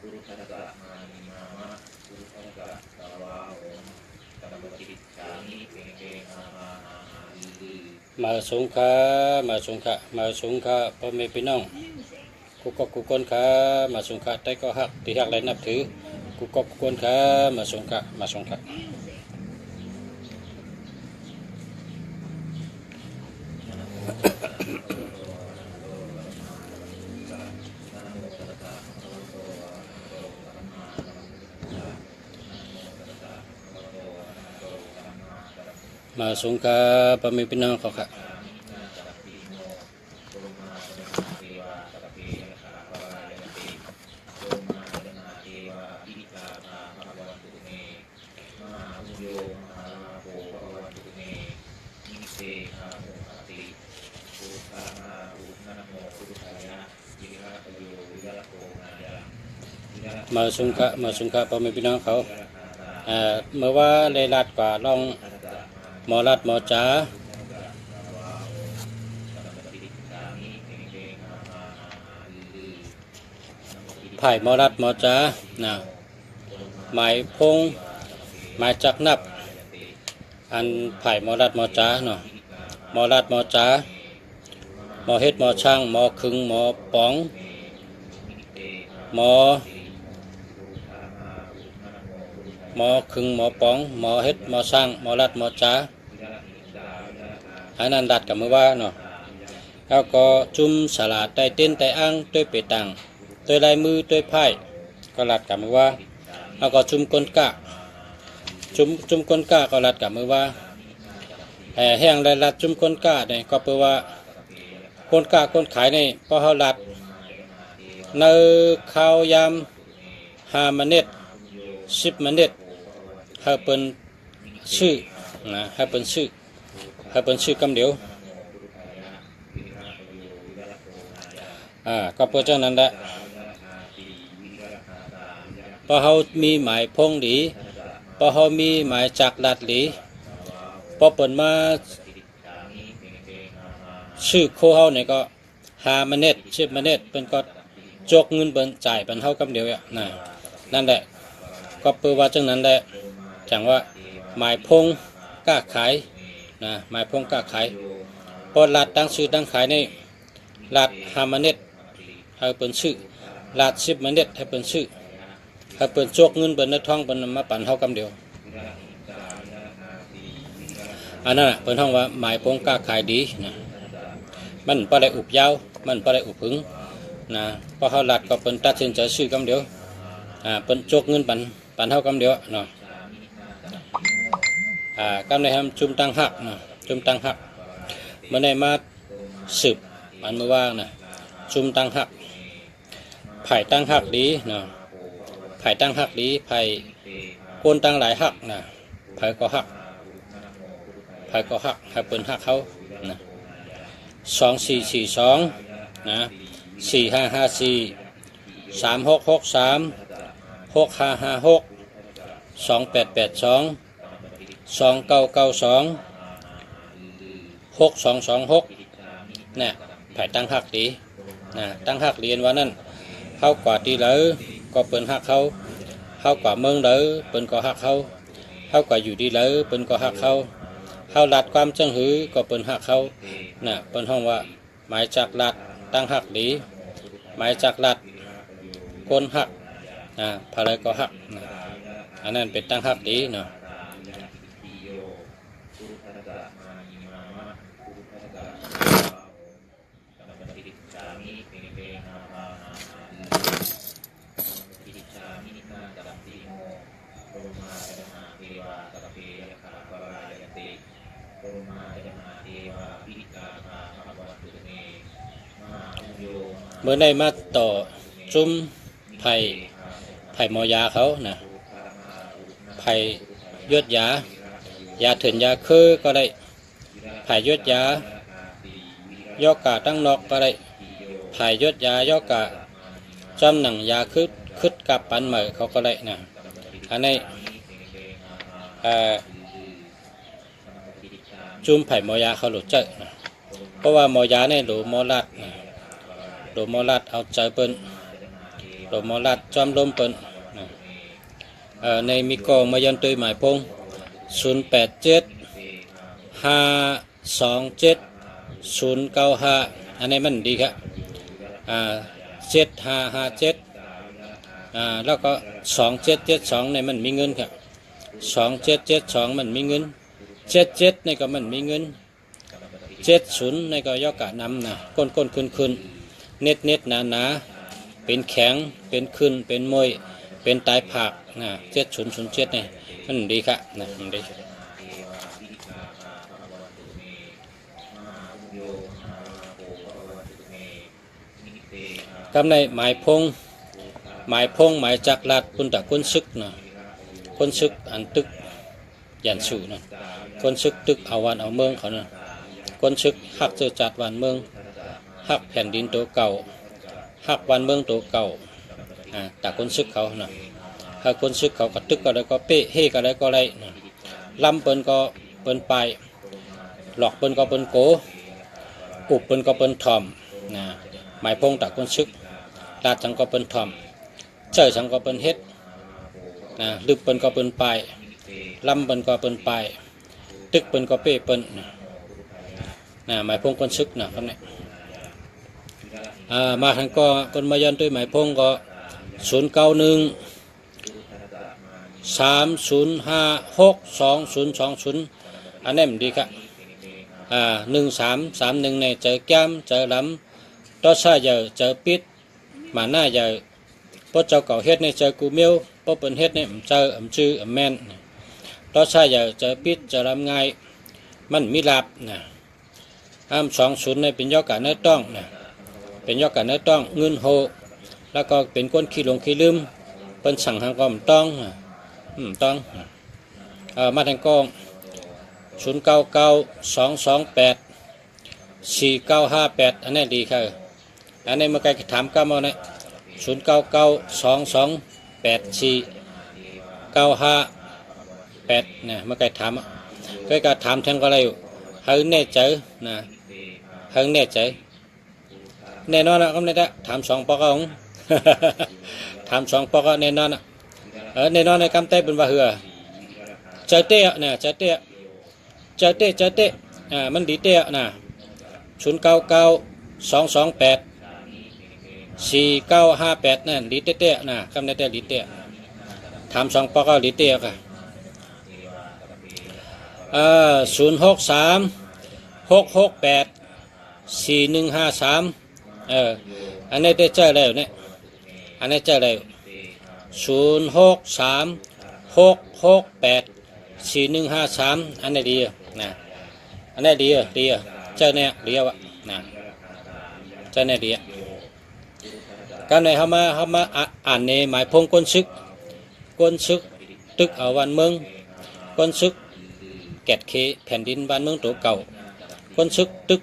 มาสงฆ์มาสงฆ์มาสงฆ์พ่อแม่พี่น้องกุกกุกคนขามาสงฆ์แต่ก็หักที่หักเลยนับถือกุกกุกคนขามาสงฆ์มาสงฆ์มาสงฆ์พ่อแม่พี่น้องเขาค่ะมาสงฆ์พ่อแม่พี่น้องเขาเมื่อว่าเลยลัดกว่าลองหมอรัดหมอจ๋าไผ่หมอรัดหมอจ๋านะหมายพงหมายจักนับอันไผ่หมอรัดหมอจ๋าเนาะหมอรัดหมอจ๋าหมอเฮ็ดหมอช่างหมอคึงหมอป๋องหมอคึงหมอป๋องหมอเฮ็ดหมอช่างหมอรัดหมอจ๋าอันนั้นดัดกับมือว่าเนาะแล้วก็จุ่มสลัดไตเต้นไตอ่างด้วยเปตังด้วยลายมือด้วยไพ่ก็รัดกับมือว่าแล้วก็จุ่มก้นกะจุ่มก้นกะก็รัดกับมือว่าแห้งและรัดจุ่มก้นกะเนี่ยก็แปลว่าก้นกะก้นขายนี่พอเขารัดเนื้อข้าวยำ5 เมล็ด10 เมล็ดให้เป็นชื่อนะให้เป็นชื่อกำเดียวก็เพื่อเจ้านั้นแหละพอเขามีหมายพงหลีพอเขามีหมายจักลัดหลีพอเปิดมาชื่อโคเขาเนี่ยก็5 เมล็ด10 เมล็ดเป็นก็จกเงินเป็นจ่ายเป็นเท่ากำเดียวอ่ะนั่นแหละก็เพื่อว่าเจ้านั้นแหละจังว่าหมายพงกล้าขายนะหมายพงกล้าขายพอลัดตั้งชื่อตั้งขายในลัด5 เมล็ดให้เป็นชื่อลัด10 เมล็ดให้เป็นชื่อให้เป็นโจกเงินเป็นในท้องเป็นมาปั่นเท่ากำเดียวอันนั้นเป็นห้องว่าหมายพงกล้าขายดีนะมันปลาไหลอุบยาวมันปลาไหลอุบหึงนะพอเขาลัดก็เป็นตัดสินใจชื่อกำเดียวเป็นโจกเงินปั่นเท่ากำเดียวเนาะกำในทำจุ่มตั้งหักนะจุ่มตั้งหักเมื่อในมาสืบอันเมื่อว่างนะจุ่มตั้งหักไผ่ตั้งหักดีนะไผ่ตั้งหักดีไผ่โคนตั้งหลายหักนะไผ่ก็หักให้เป็นหักเขานะ2442นะ4554 3663 6556 2882 2992 6226เนี่ยไผ่ตั้งหักดีนะตั้งหักเรียนว่านั่นเข้ากว่าตีเลยก็เป็นหักเข้ากว่าเมืองเลยเป็นก็หักเข้ากว่าอยู่ดีเลยเป็นก็หักเข้าลัดความจังหือก็เป็นหักเข้าน่ะเป็นห้องว่าหมายจากลัดตั้งหักดีหมายจากลัดคนหักพาเลยก็หักอันนั้นเป็นตั้งหักดีเนาะเมื่อได้มาต่อจุ่มไผ่หมอยาเขานะไผ่ยดยาเถื่อนยาคือก็ได้ไผ่ยดยายอกกะตั้งนอกก็ได้ไผ่ยดยายอกกะจำหนังยาคึดกับปันเหมยเขาก็ได้นะอันนี้จุ่มไผ่หมอยาเขาหลุดเจนะเพราะว่าหมอยาเนี่ยหลุดมอลัดเอาใจเปิ้น ตัวหมอลัดจอมลมเปิ้นในมีกองมายันตุยหมายพง08752709อันนี้มันดีครับ7557แล้วก็2772ในมันมีเงินครับ2772มันมีเงิน77ในก็มันมีเงิน70ในก็ยอกกะนำนะก้นขึ้นเน็ดหนาเป็นแข็งเป็นขึ้นเป็นมวยเป็นตายผักนะ7007เนี่ยมันดีครับนะมันดีกำในหมายพงหมายจักรัดปุ่นตะคนซึกนะคนซึกอันตึกยันสู่นะคนซึกตึกเอาวันเอาเมืองเขานะคนซึกหักเจอจัดวันเมืองหักแผ่นดินตัวเก่าหักวันเมืองตัวเก่าแต่คนซึกเขานะถ้าคนซึกเขาก็ตึกก็ได้ก็เป๊ะเฮก็ได้ก็ไรนะลำเปิ้นก็เปิ้นไปหลอกเปิ้นก็เปิ้นโกอุบเปิ้นก็เปิ้นทอมนะหมายพงแต่คนซึกลาดจังก็เปิ้นทอมเจอจังก็เปิ้นเฮ็ดนะลึกเปิ้นก็เปิ้นไปลำเปิ้นก็เปิ้นไปตึกเปิ้นก็เป๊ะเปิ้นนะหมายพงคนซึกนะครับเนี่ยมาทางก็คนมายันด้วยหมายพงก็0913056220อันนี้มันดีครับ1331ในเจอแก้มเจอลำต่อซาเยอะเจอปิดมาหน้าเยอะพวกเจ้าเก่าเฮ็ดในเจอกูเมียวพวกเป็นเฮ็ดในเจอชื่อแม่นต่อซาเยอะเจอปิดเจอลำไงมันมีลาบนะ20ในเป็นยอดการเนื้อต้องนะเป็นยอดการเนื้อต้องเงินโหแล้วก็เป็นก้นขี้หลงขี้ลืมเป็นสั่งทางกองต้องต้องมาทางกอง0992284958อันนี้ดีค่ะอันนี้เมื่อกี้ถามก้ามเอาเนี่ย0992284958เนี่ยเมื่อกี้ถามก็ถามแทงก็อะไรเฮ้ยแน่ใจนะเฮ้ยแน่ใจแน่นอนนะก็ไม่ได้ถาม2ปอกของถาม2ปอกแน่นอนนะแน่นอนในคำเต้เป็นว่าเหือเจอเตะเนี่ยเจอเตะมันดีเตะนะ0992284958นั่นดีเตะนะคำนี้แต่ดีเตะถาม2ปอกดีเตะค่ะ063-668-4153อันนี้ได้เจอแล้วเนี่ยอันนี้เจอแล้ว063-668-4153อันนี้ดีนะอันนี้ดีเจอเนี่ยดีวะนะเจอเนี่ยดีการในเขามาอ่านในหมายพงก้นซึกตึกเอาวันเมืองก้นซึกแกดเคแผ่นดินบ้านเมืองตัวเก่าคนซึกตึก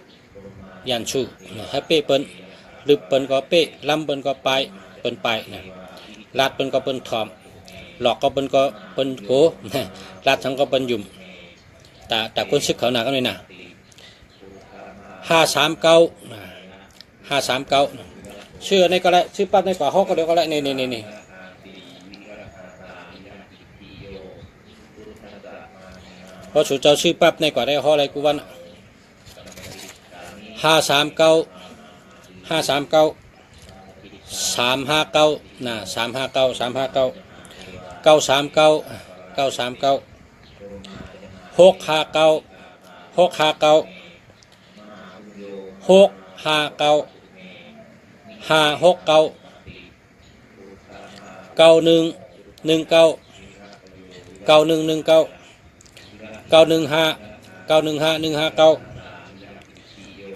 ยันชูให้เป้เปิ้นลึกเปิ้นก็เป้ลำเปิ้นก็ไปเปิ้นไปนะลาดเปิ้นก็เปิ้นถอมหลอกก็เปิ้นก็เปิ้นโกลาดทั้งก็เปิ้นยุ่มแต่คนซึกเขาหนากันเลยนะ539ชื่อในก็ได้ชื่อปั๊บในป่าฮอกก็เดี๋ยวก็ได้นี่พอสูเจ้าชื่อปั๊บในกว่าได้ห่ออะไรกูวัน539นะ359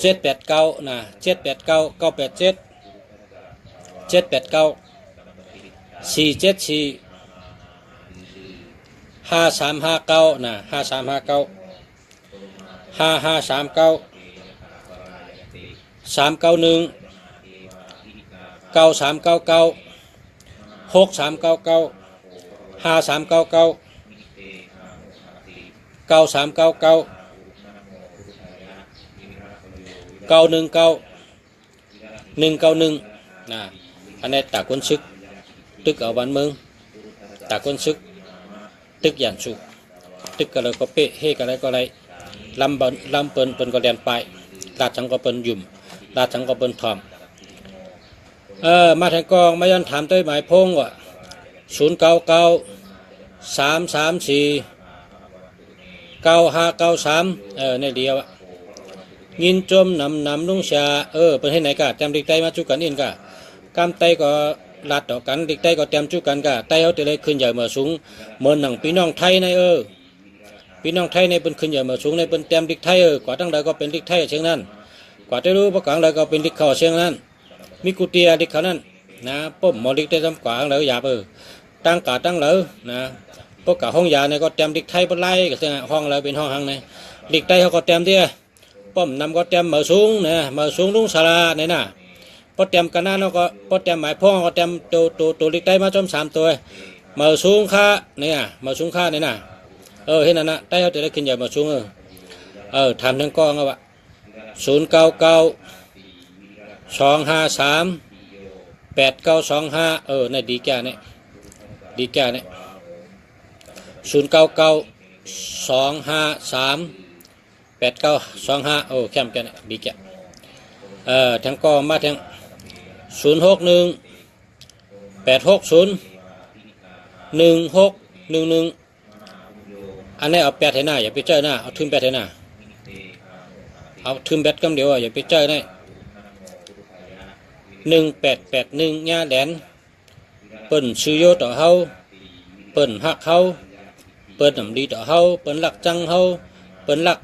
789นะ789 4745359นะ5359 5539 391 9399 6399 5399 9399 919 191นะอันนี้ตาคนซึก ตึกเอาวันเมืองตาคนซึกตึกยันสุตึกก็เลยก็เปะเฮก็เลยก็เลยลำเปิ้นก็เรียนไปลาดจังก็เปิ้นยุ่มลาดจังก็เปิ้นทอมมาแทงกองมายันถามต้วยหมายพงว่า099 334 9593ในเดียวยินจมนำลุงชาเป็นให้ไหนกะจำดิกไตมาจุกันอินกะกำไตก็ลาดต่อกันดิกไตก็เตรียมจุกันกะไตเขาจะเลยขึ้นใหญ่เมื่อสูงเหมือนหนังพี่น้องไทยในพี่น้องไทยในเป็นขึ้นใหญ่เมื่อสูงในเป็นเตรียมดิกไทยกว่าตั้งใดก็เป็นดิกไทยเชียงนั้นกว่าจะรู้ประกางใดก็เป็นดิกเขาเชียงนั้นมีกุฏิดิกเขานั้นนะปุ๊บหมอดิกได้ทำกว่าเลยหยาบตั้งกาตั้งเลยนะพวกกะห้องยาเนี่ยก็เตรียมดิกไทยเป็นไล่กับห้องเลยเป็นห้องหังในดิกไทยเขาก็เตรียมที่ป้อมนำก็เตรียมเมื่อสูงเนี่ยเมื่อสูงลุงศาลาเนี่ยนะพอเตรียมกันหน้าเราก็พอเตรียมหมายพ่อก็เตรียมตัวดิกไทยมาจม3 ตัวเมื่อสูงค่าเนี่ยเมื่อสูงค่าเนี่ยนะเห็นนั่นนะไต้เขาจะได้ขึ้นใหญ่เมื่อสูงทำทั้งกองเอาวะ099 253 8925ในดีแก่เนี่ยดีแก่เนี่ย099 253 8925แคมกันดีแก่ทั้งกองมาทั้ง061 860 1611อันนี้เอา8ให้หน้าอย่าไปเจอหน้าเอาทึม8ให้หน้าเอาทึม8กำเดียวอย่าไปเจอได้1881ย่าแดนเปิ้นชื่อโยต่อเฮาเปิ้นฮักเฮาเปิ้นนำดีต่อเฮาเปิ้นรักจังเฮาเปิ้นรัก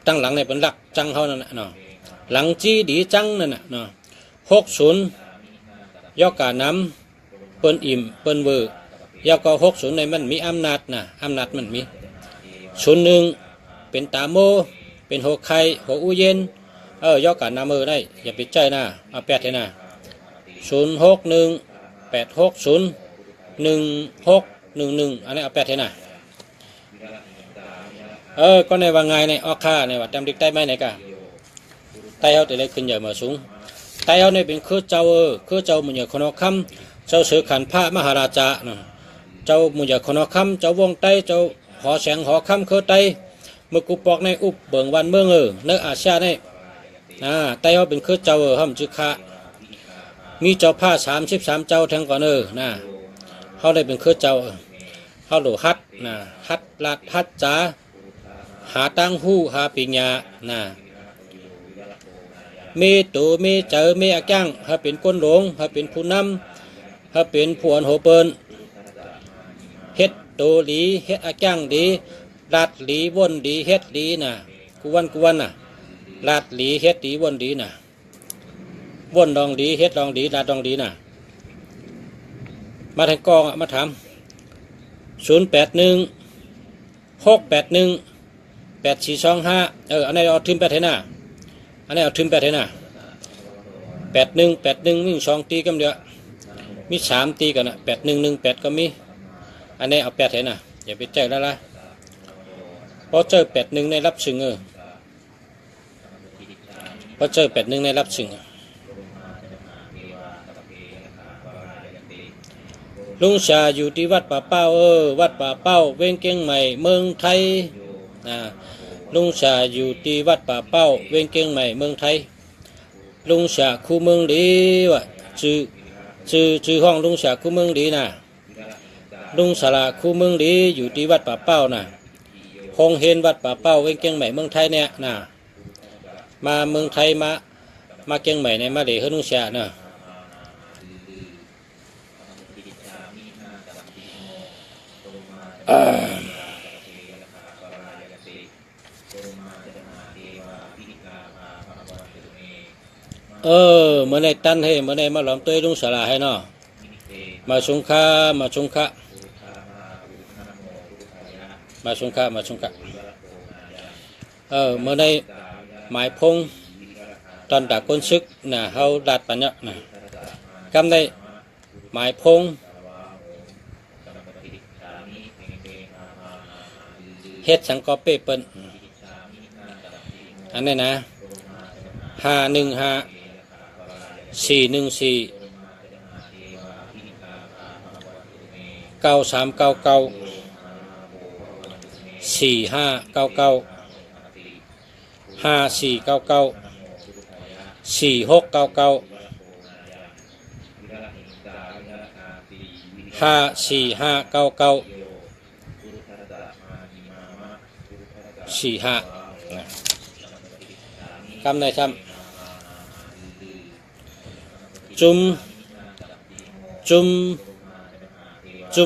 ตั้งหลังในเปิ้นรักจังเฮานั่นน่ะเนาะหลังจีดีจังนั่นน่ะเนาะ60ยอกกาน้ำเปิ้นอิ่มเปิ้นเวอยอกก็60ในมันมีอำนาจนะอำนาจมันมี01เป็นตาโมเป็นหัวไข่หัวอูเย็นยอกกันน้ำได้อย่าไปใจนะเอา8ให้นะ061 860 1611อันนี้เอา8ให้นะก็ในว่าไงในออกค่าในว่าจำดิกได้ไหมไหนกะไต้เขาแต่เล็กขึ้นใหญ่มาสูงไต้เขาในเป็นคือเจ้ามุญญคนอคำเจ้าเสือขันพระมหาราชาเจ้ามุญญคนอคำเจ้าวงไต้เจ้าหอแสงหอคำคือไต้เมื่อกูปอกในอุบเบิ่งวันเมืองเนื้ออาชาในไต้เขาเป็นคือเจ้าห้ามจุกะมีเจ้าผ้า33เจ้าทั้งก่อนนะเขาได้เป็นคือเจ้าเขาหลูฮัดฮัดลาดฮัดจ๋าหาตั้งหูหาปิญญาเมตูเมเจอเมอาจ้างเขาเป็นก้นหลงเขาเป็นผู้นำเขาเป็นผู้อันโหเปิลเฮ็ดโตหลีเฮ็ดอาจ้างดีลาดหลีวนดีเฮ็ดดีกูวันน่ะลาดหลีเฮ็ดดีวนดีวนดองดีเฮ็ดดองดีลาดดองดีมาทางกองมาถาม081 681 8425อันนี้เอาทึม8ให้หน้าอันนี้เอาทึม8ให้หน้า81มี2ตีกันเดียวมี3ตีกันนะ8118ก็มีอันนี้เอา8ให้หน้าอย่าไปใจแล้วล่ะพอเจอ81ในรับซึ่งพอเจอ81ในรับซึ่งลุงชาอยู่ที่วัดป่าเป้าวัดป่าเป้าเวียงเกียงใหม่เมืองไทยลุงชาอยู่ที่วัดป่าเป้าเวียงเกียงใหม่เมืองไทยลุงชาคู่เมืองดีวะชื่อห้องลุงชาคู่เมืองดีลุงสาราคู่เมืองดีอยู่ที่วัดป่าเป้าคงเห็นวัดป่าเป้าเวียงเกียงใหม่เมืองไทยเนี่ยมาเมืองไทยมาเกียงใหม่ในมาเดชลุงชาเมื่อในตันให้เมื่อในมาหลอมตัวลุงสาราให้มาชงค่ามาชงค่าเมื่อในหมายพงตอนดักคนซึกเฮาดัดปัญญากำได้หมายพงเฮ็ดสังกอเป้เปิ้นอันนี้515 414 9399 4599 5499 4699 54599 45คำไหนคำจุ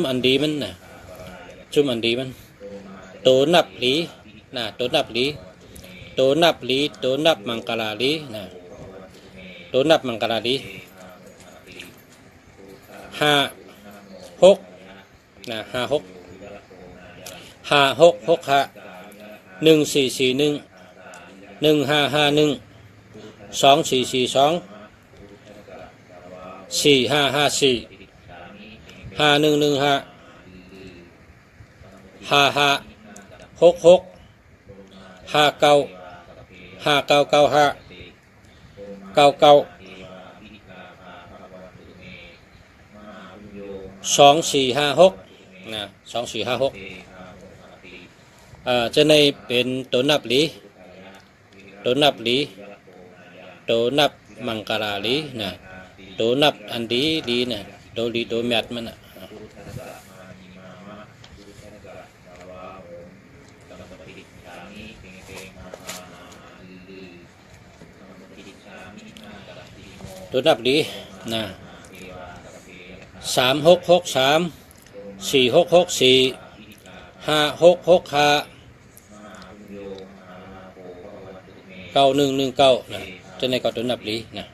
มอันดีมันนะจุมอันดีมันโตนับหลีนะโตนับหลีโตนับหลีโตนับมังกรหลีนะโตนับมังกรหลี56นะ56 1441 1551 2442 4554 5115 5566 59 5995 99 2456นะ2456จะในเป็นตัวนับหลีตัวนับหลีตัวนับมังกรหลีนะตัวนับอันดีดีนะตัวดีตัวแมทมันนะตัวนับหลีนะ3663 4664 5665 9119นะจะในก็ตัวนับหลีนะ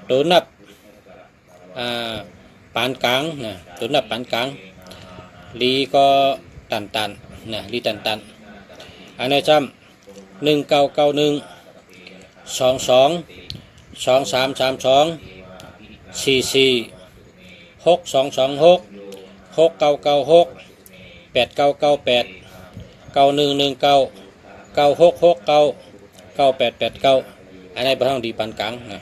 ตัวนับปานกลางนะตัวนับปานกลางลีก็ตันนะลีตันอันนี้จำ1991 22 2332 44 6226 6996 8998 9119 9669 9889อันนี้เป็นห้องดีปานกลางนะ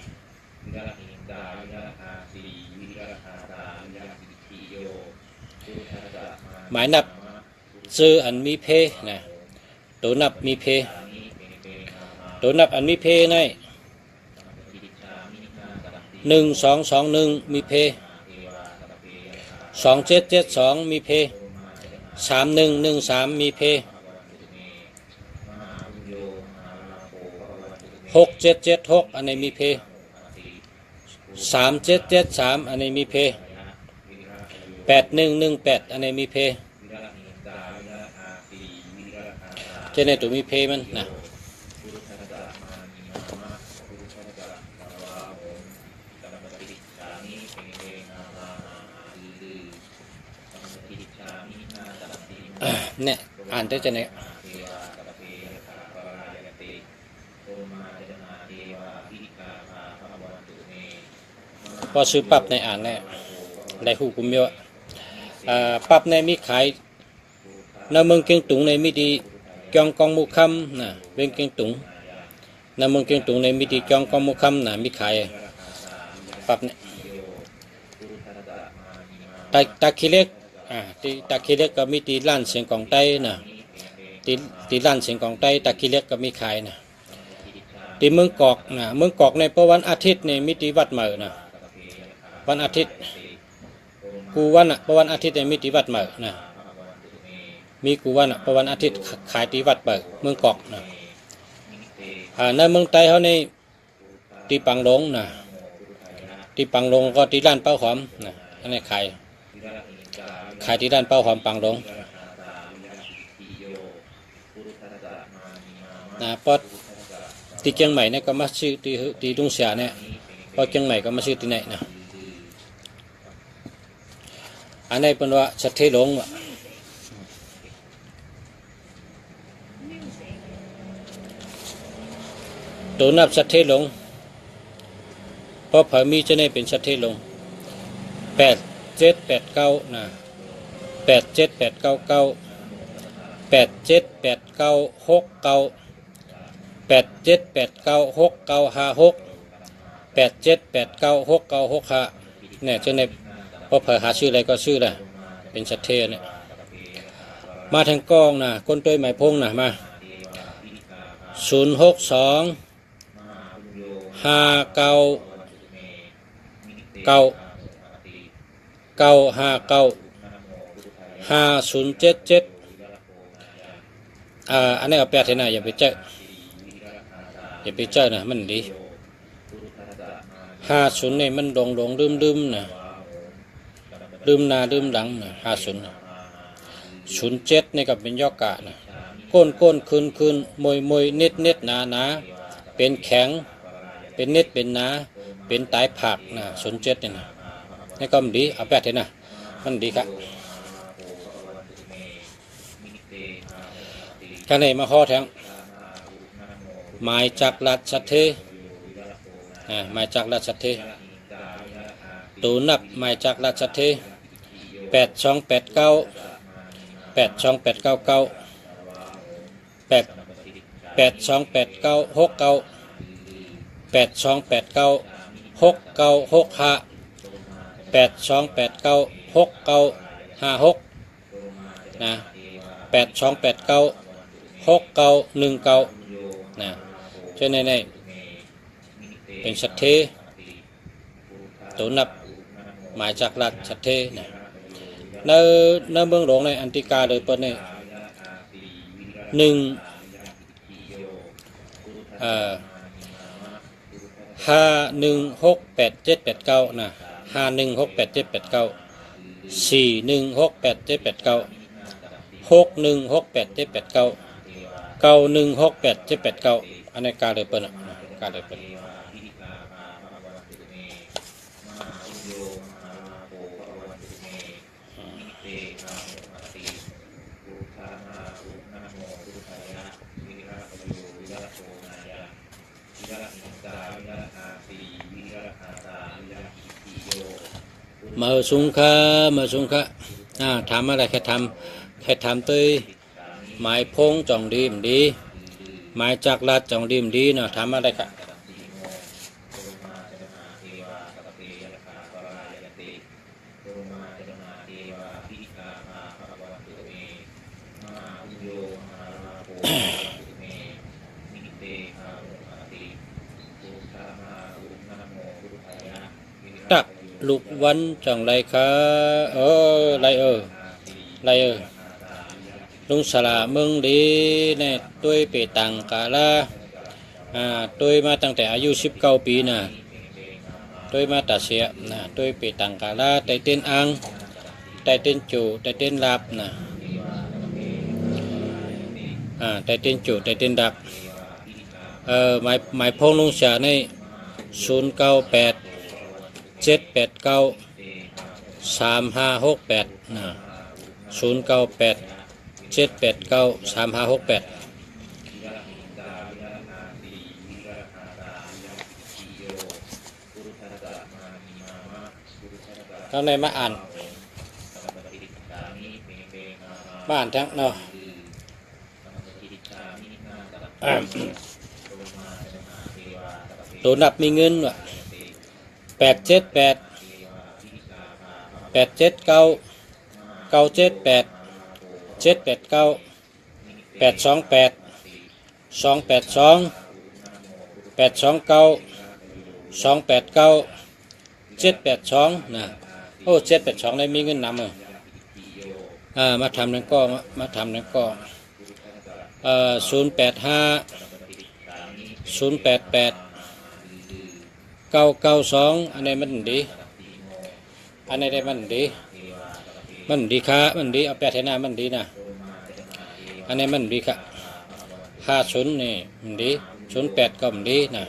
หมายนับซื้ออันมีเพนะตัวนับมีเพตัวนับอันมีเพใน1221มีเพ2772มีเพ3113มีเพ6776อันนี้มีเพ3773อันนี้มีเพ8118อันนี้มีเพเจเนตัวมีเพมันนะเนี่ยอ่านได้จะเนี่ยพอซื้อปรับในอ่านเนี่ยได้หูกุมเยอะปรับในมีขายในเมืองเกียงตุงในมีดีจองกองมุคำนะเมืองเกียงตุงในเมืองเกียงตุงในมีดีจองกองมุคำนะมีขายปรับเนี่ยตาคิเล็กที่ตาคิเล็กก็มีตีล้านเสียงของไต้นะตีล้านเสียงของไต้ตาคิเล็กก็มีขายนะตีเมืองกอกนะเมืองกอกในประวันอาทิตย์ในมีตีวัดเหมือนะวันอาทิตย์กูวันประวันอาทิตย์ในมีตีวัดเหมือนะมีกูวันประวันอาทิตย์ขายตีวัดเปิดเมืองกอกนะในเมืองไต้เขาในตีปังลงนะตีปังลงก็ตีล้านเป้าหอมนะอันนี้ขายที่ด้านเป้าหอมปังลงนะพอตีเชียงใหม่เนี่ยก็มาซื้อตีดุงเสียเนี่ยพอเชียงใหม่ก็มาซื้อที่ไหนนะอันนี้เป็นว่าสัตเทหลงตัวนับสัตเทหลงเพราะเผยมีจะได้เป็นสัตเทหลง8789นะ8789 เนี่ยเจ้าในพอเผยหาชื่ออะไรก็ชื่อแหละเป็นสัตเทเนี่ยมาทางกองนะก้นตัวหมายพงนะมา06259959077อันนี้เอาแปดเท่าไหร่อย่าไปเจอนะมันดี50นี่มันดงลืมนะลืมหน้าลืมหลังนะ5007นี่ก็เป็นยอกะนะก้นคืนมวยเน็ดหนาเป็นแข็งเป็นเน็ดเป็นหนาเป็นตายผักนะ07นี่นะนี่ก็มันดีเอาแปดเท่าไหร่มันดีครับกันไหนมาข้อแทงหมายจักรัดสัตเทหมายจักรัดสัตเทตูนับหมายจักรัดสัตเทนะ628969นะเช่นในเป็นสัตเทตูนับหมายจักรัดสัตเทนะในเมืองหลวงในอันติกาโดยเปิดใน51688789นะ51688789 41688789 61688789 91688789อันนี้การโดยเปิดนะการโดยเปิดมาสุงคะถามอะไรแค่ทำตัวหมายพงจองดีมดีหมายจักรัดจองดีมดีนะถามอะไรคะตักลูกวันจังไรคะไรลุงสละเมืองดีเนี่ยตัวเปตังกาลาตัวมาตั้งแต่อายุ19 ปีนะตัวมาตัดเสียนะตัวเปตังกาลาไตเต้นอังไตเต้นจูไตเต้นลับนะไตเต้นจูไตเต้นดับหมายพงลุงเสียใน0987893568นะ0987893568ข้างในมาอ่านทั้งเนาะตัวนับมีเงินว่ะ87298282828292892นะโอ้782ได้มีเงินนำมาทำนั้นก็0850889992อันนี้มันดีค่ะมันดีเอาแปดเท่านั้นมันดีนะอันนี้มันดีค่ะ50นี่มันดี08ก็มันดีนะ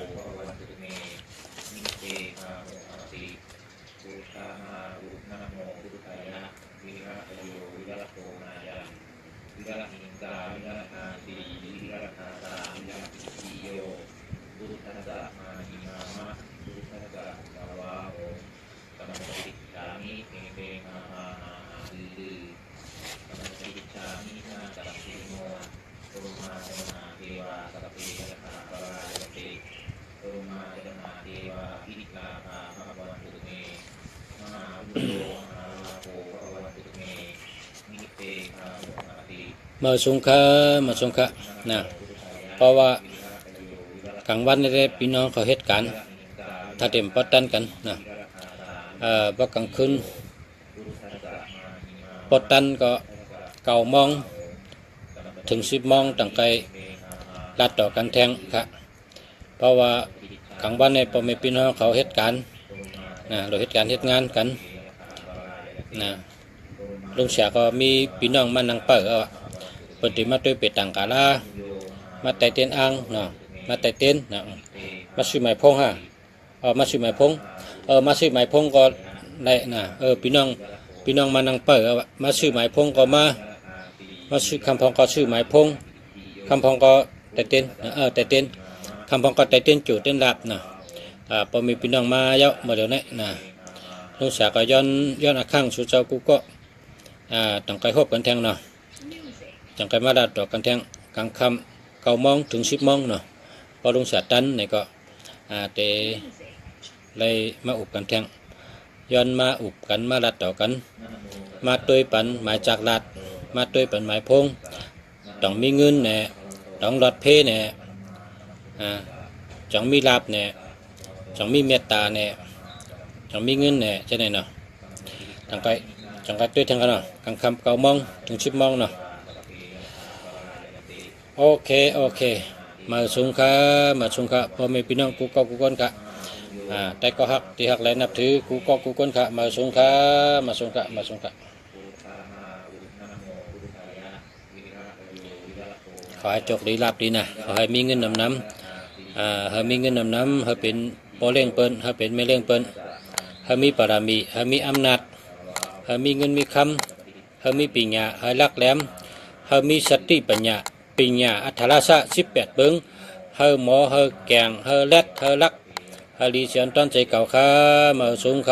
มาสงฆ์นะเพราะว่ากลางวันนี่ได้พี่น้องเขาเฮ็ดกันถ้าเต็มปัดตันกันนะพอกลางคืนปัดตันก็9 โมงถึง10 โมงตั้งใจลัดต่อกันแทงครับเพราะว่ากลางวันนี่พ่อแม่พี่น้องเขาเฮ็ดกันนะเราเฮ็ดการเฮ็ดงานกันนะลุงเสียก็มีพี่น้องมานั่งเปิดเปิดมาด้วยเป็ดต่างกาลามาไต่เต้นอ่างเนาะมาไต่เต้นนะมาซื้อไม้พงฮะมาซื้อไม้พงมาซื้อไม้พงก็ได้นะพี่น้องมานั่งเปิดมาซื้อไม้พงก็มาซื้อคำพองก็ซื้อไม้พงคำพองก็ไต่เต้นไต่เต้นคำพองก็ไต่เต้นจุดเต้นหลับนะพอมีพี่น้องมาเยอะมาเดี๋ยวนี้นะลุงเสียก็ย้อนอาข้างสู่เจ้ากูก็ต้องไกลหบกันแทงเนาะจังไกมาดัดดอกกันแทงกลางค่ำ9 โมงถึง10 โมงเนาะพอลุงเสียตันนี่ก็เตะเลยมาอุบกันแทงย้อนมาอุบกันมาดัดต่อกันมาตัวปันหมายจากลัดมาตัวปันหมายพงต้องมีเงินแน่ต้องรอดเพแน่จังมีลาบแน่จังมีเมตตาแน่จังมีเงินแน่ใช่ไหมเนาะจังไกตัวแทงกันเนาะกลางค่ำ9 โมงถึง10 โมงเนาะโอเคมาสงฆ์พ่อแม่พี่น้องกูก้นค่ะแต่ก็ฮักที่ฮักและนับถือกูก้นค่ะมาสงฆ์ขอให้โชคดีลาภดีนะขอให้มีเงินนำให้มีเงินนำให้เป็นโปเล่งเปิ้นให้เป็นไม่เล่งเปิ้นให้มีปรามีให้มีอำนาจให้มีเงินมีคำให้มีปัญญาให้รักแหลมให้มีสติปัญญาอัทธราชะ18 เบิ้งเฮาหมอเฮาแกงเฮาแลดเฮาลักเฮาลีเสียนตอนใจเก่าค่ะมาสงฆ์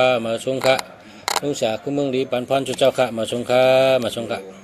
ลุงเสียคุณเมืองดีปันพรจุเจ้าค่ะมาสงฆ์